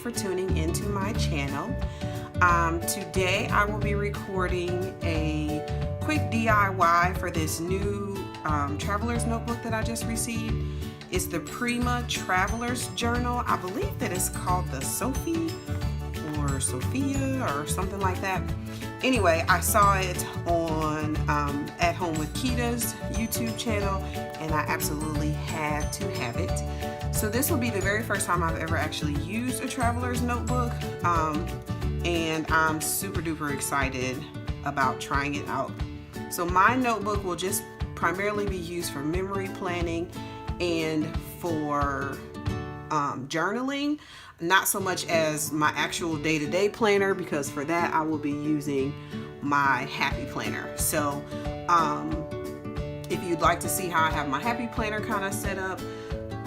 for tuning into my channel. Today I will be recording a quick DIY for this new traveler's notebook that I just received. It's the Prima Traveler's Journal. I believe that it's called the Sophie or Sophia or something like that. Anyway, I saw it on At Home with Kita's YouTube channel, and I absolutely had to have it. So this will be the very first time I've ever actually used a traveler's notebook, and I'm super duper excited about trying it out. So my notebook will just primarily be used for memory planning and for journaling, not so much as my actual day-to-day planner, because for that I will be using my Happy Planner. So if you'd like to see how I have my Happy Planner kind of set up,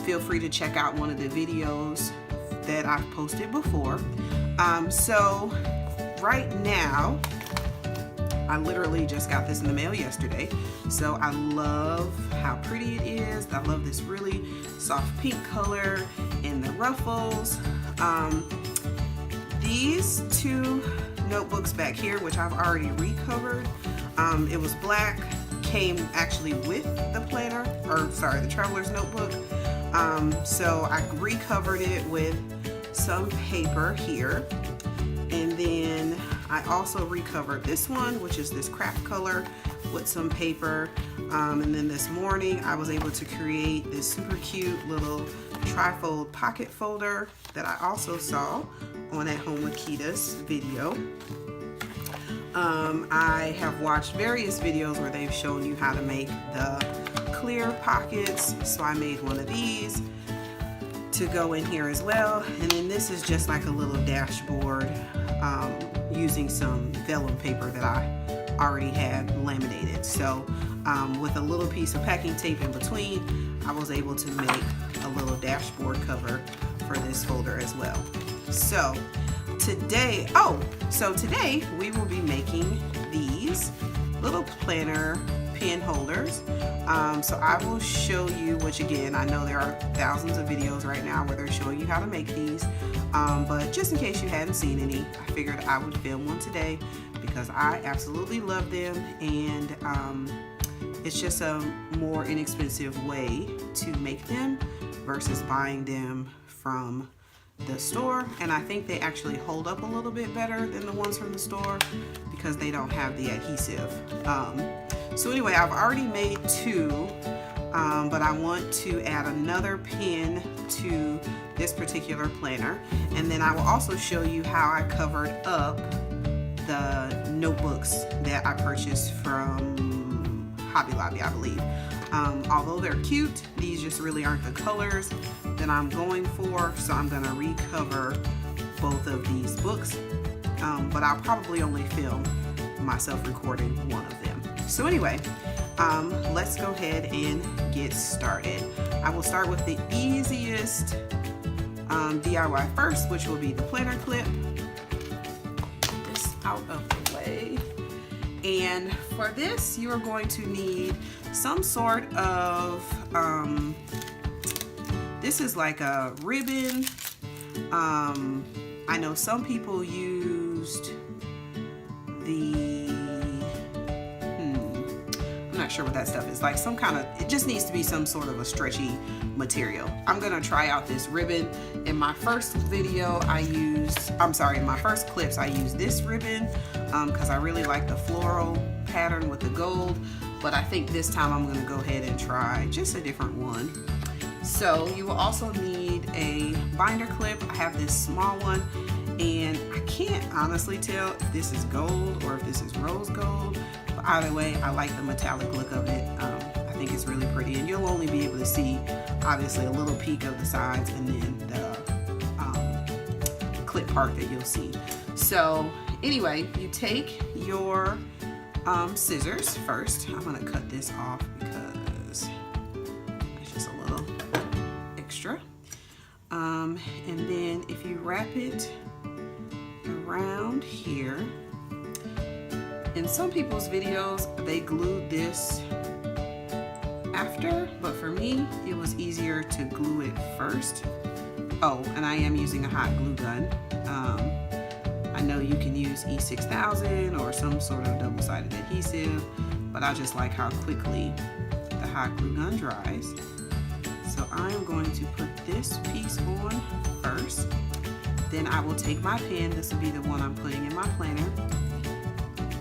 feel free to check out one of the videos that I've posted before. So right now, I literally just got this in the mail yesterday. So I love how pretty it is. I love this really soft pink color and the ruffles. These two notebooks back here, which I've already recovered, it was black, came actually with the planner, or sorry, the traveler's notebook. So I recovered it with some paper here. And then I also recovered this one, which is this craft color, with some paper. And then this morning I was able to create this super cute little trifold pocket folder that I also saw on At Home with Kita's video. I have watched various videos where they've shown you how to make the clear pockets, so I made one of these to go in here as well. And then this is just like a little dashboard using some vellum paper that I already had laminated. So with a little piece of packing tape in between, I was able to make a little dashboard cover for this folder as well. So today we will be making these little planner pen holders. So I will show you, which again, I know there are thousands of videos right now where they're showing you how to make these, but just in case you hadn't seen any, I figured I would film one today because I absolutely love them, and it's just a more inexpensive way to make them versus buying them from the store. And I think they actually hold up a little bit better than the ones from the store because they don't have the adhesive. So anyway, I've already made two, but I want to add another pen to this particular planner. And then I will also show you how I covered up the notebooks that I purchased from Hobby Lobby, I believe. Although they're cute, these just really aren't the colors that I'm going for. So I'm gonna recover both of these books, but I'll probably only film myself recording one of them. So anyway, let's go ahead and get started. I will start with the easiest DIY first, which will be the planner clip. Get this out of the way. And for this, you are going to need some sort of, this is like a ribbon. I know some people used I'm not sure what that stuff is, like some kind of, it just needs to be some sort of a stretchy material. I'm gonna try out this ribbon. In my first video in my first clips I used this ribbon because I really like the floral pattern with the gold, but I think this time I'm gonna go ahead and try just a different one. So you will also need a binder clip. I have this small one, and I can't honestly tell if this is gold or if this is rose gold. But either way, I like the metallic look of it. I think it's really pretty, and you'll only be able to see obviously a little peek of the sides and then the clip part that you'll see. So anyway, you take your scissors first. I'm gonna cut this off because it's just a little extra. And then if you wrap it around here, in some people's videos they glued this after, but for me it was easier to glue it first. Oh, and I am using a hot glue gun. I know you can use E6000 or some sort of double-sided adhesive, but I just like how quickly the hot glue gun dries. So I'm going to put this piece on first. Then I will take my pen, this will be the one I'm putting in my planner,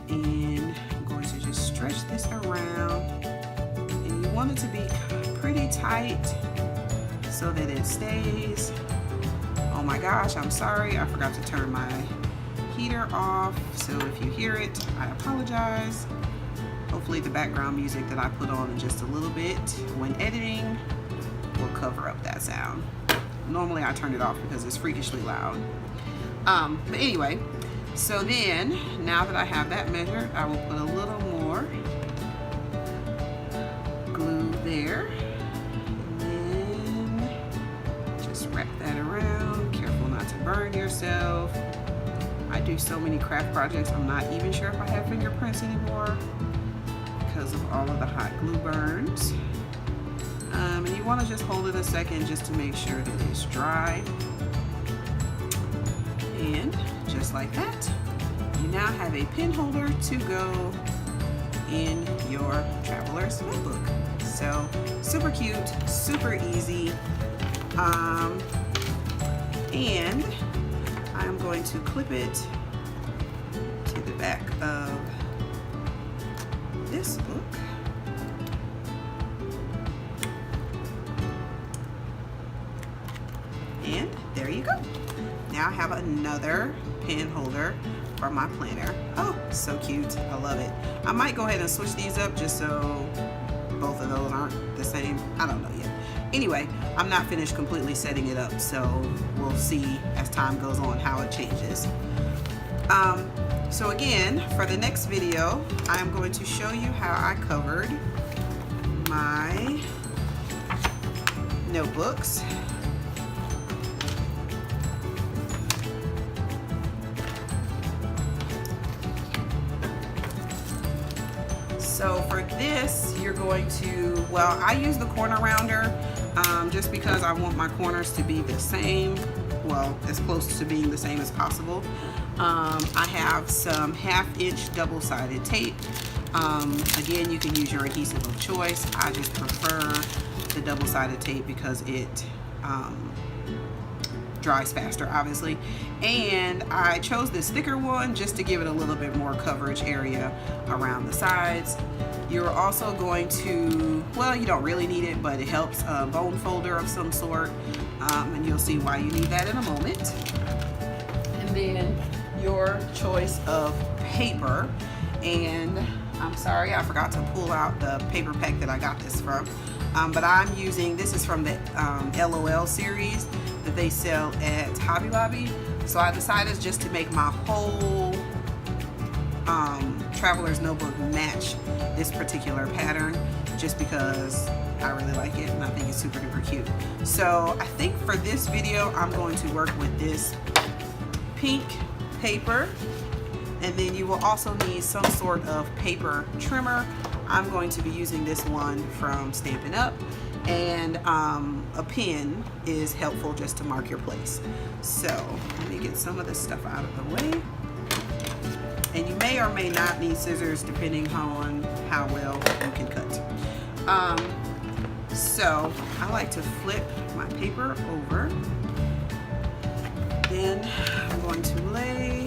and I'm going to just stretch this around. And you want it to be pretty tight so that it stays. Oh my gosh, I'm sorry, I forgot to turn my heater off, so if you hear it, I apologize. Hopefully the background music that I put on in just a little bit when editing will cover up that sound. Normally I turn it off because it's freakishly loud. But anyway, so then now that I have that measured, I will put a little more glue there, and then just wrap that around. Careful not to burn yourself. I do so many craft projects, I'm not even sure if I have fingerprints anymore because of all of the hot glue burns. And you want to just hold it a second just to make sure that it's dry. And just like that, you now have a pen holder to go in your traveler's notebook. So super cute, super easy. And I'm going to clip it to the back of this book. And there you go. Now I have another pen holder for my planner. Oh, so cute. I love it. I might go ahead and switch these up just so both of those aren't the same. I don't know yet. Anyway, I'm not finished completely setting it up, so we'll see as time goes on how it changes. So again, for the next video, I'm going to show you how I covered my notebooks. So for this, you're going to, well, I use the corner rounder just because I want my corners to be the same, well, as close to being the same as possible. I have some 1/2 inch double-sided tape. Again, you can use your adhesive of choice. I just prefer the double-sided tape because it dries faster, obviously. And I chose this thicker one just to give it a little bit more coverage area around the sides. You're also going to, well, you don't really need it, but it helps, a bone folder of some sort, and you'll see why you need that in a moment. And then your choice of paper, and I'm sorry, I forgot to pull out the paper pack that I got this from, but I'm using, this is from the LOL series that they sell at Hobby Lobby. So I decided just to make my whole traveler's notebook match this particular pattern, just because I really like it and I think it's super duper cute. So I think for this video, I'm going to work with this pink paper, and then you will also need some sort of paper trimmer. I'm going to be using this one from Stampin' Up, and a pen is helpful just to mark your place. So let me get some of this stuff out of the way. And you may or may not need scissors depending on how well you can cut. So I like to flip my paper over. Then I'm going to lay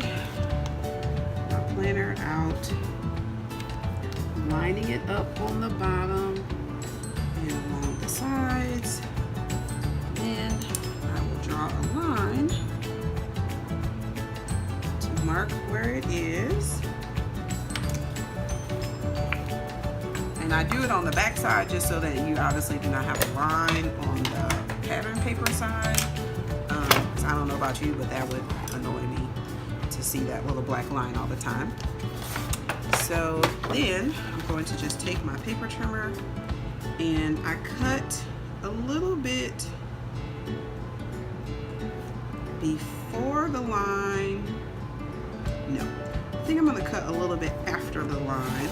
my planner out, lining it up on the bottom and along the sides. Then I will draw a line to mark where it is. And I do it on the back side just so that you obviously do not have a line on the pattern paper side. I don't know about you, but that would annoy me to see that little black line all the time. So then I'm going to just take my paper trimmer and I cut a little bit before the line. No, I think I'm going to cut a little bit after the line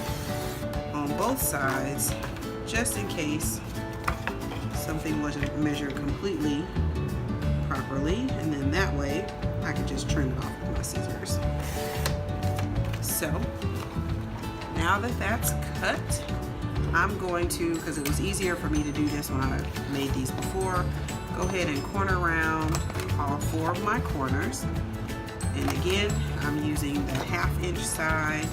on both sides, just in case something wasn't measured completely properly, and then that way I can just trim it off with my scissors. So now that that's cut, I'm going to, because it was easier for me to do this when I made these before, go ahead and corner round all 4 of my corners. And again, I'm using the 1/2 inch side,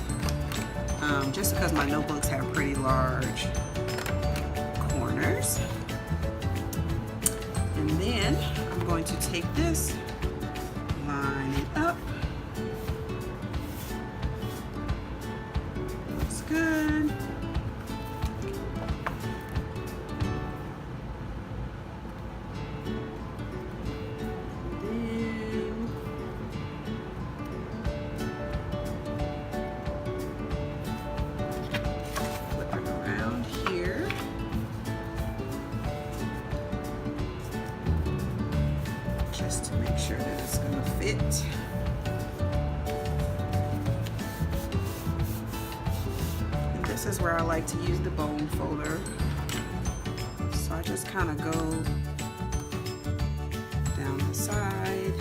just because my notebooks have pretty large corners. And then I'm going to take this, line it up. Looks good. Just to make sure that it's going to fit. And this is where I like to use the bone folder. So I just kind of go down the side,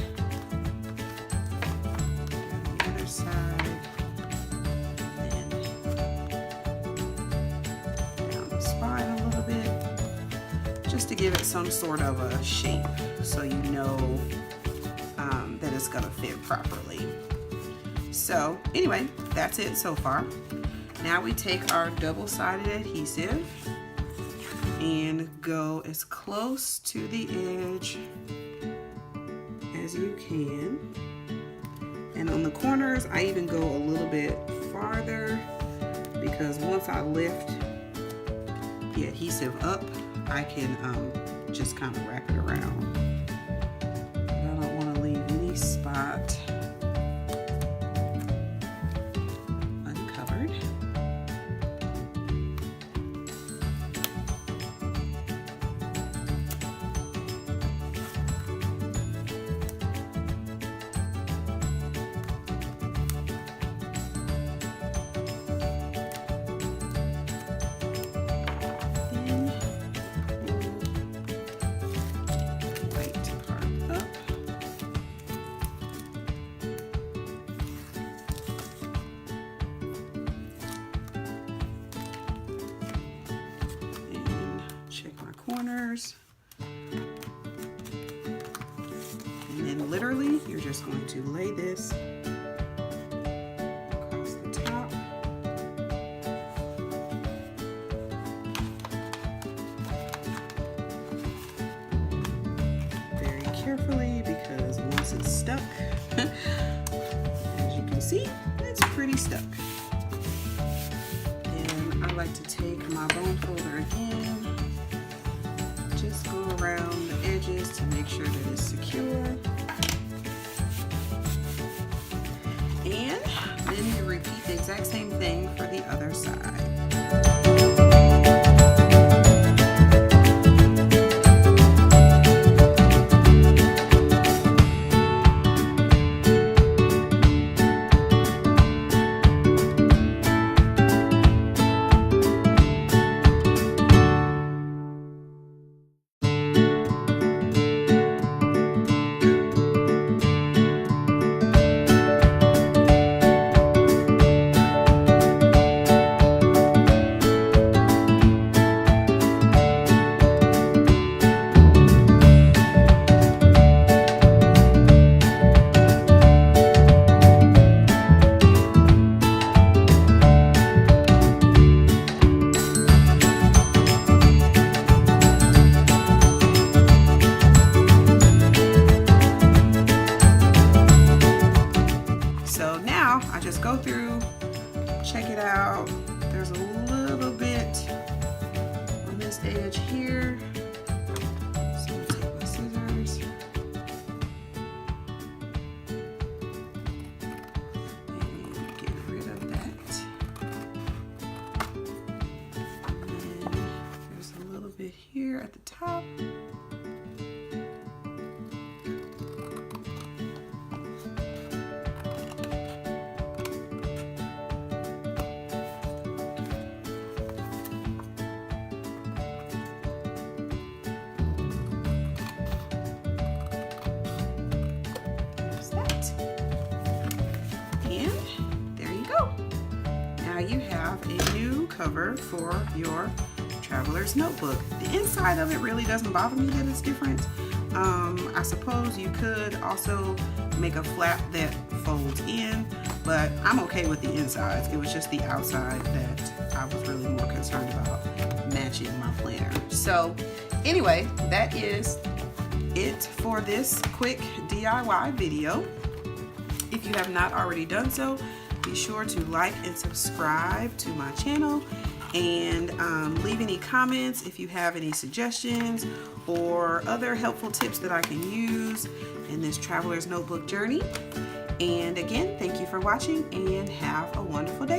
down the other side, and then down the spine a little bit, just to give it some sort of a shape, so you know that it's gonna fit properly. So anyway, that's it so far. Now we take our double-sided adhesive and go as close to the edge as you can. And on the corners, I even go a little bit farther, because once I lift the adhesive up, I can just kind of wrap it around. I don't want to leave any spot uncovered. Corners, and then literally you're just going to lay this across the top. Very carefully, because once it's stuck, as you can see, it's pretty stuck. And I like to take my bone folder again, just go around the edges to make sure that it's secure. And then you repeat the exact same thing for the other side. I just go through, check it out. There's a little bit on this edge here. So I'll take my scissors and get rid of that. And there's a little bit here at the top. you have a new cover for your traveler's notebook. The inside of it really doesn't bother me that it's different. I suppose you could also make a flap that folds in, but I'm okay with the insides. It was just the outside that I was really more concerned about matching my planner. So anyway, that is it for this quick DIY video. If you have not already done so, be sure to like and subscribe to my channel, and leave any comments if you have any suggestions or other helpful tips that I can use in this traveler's notebook journey. And again, thank you for watching and have a wonderful day.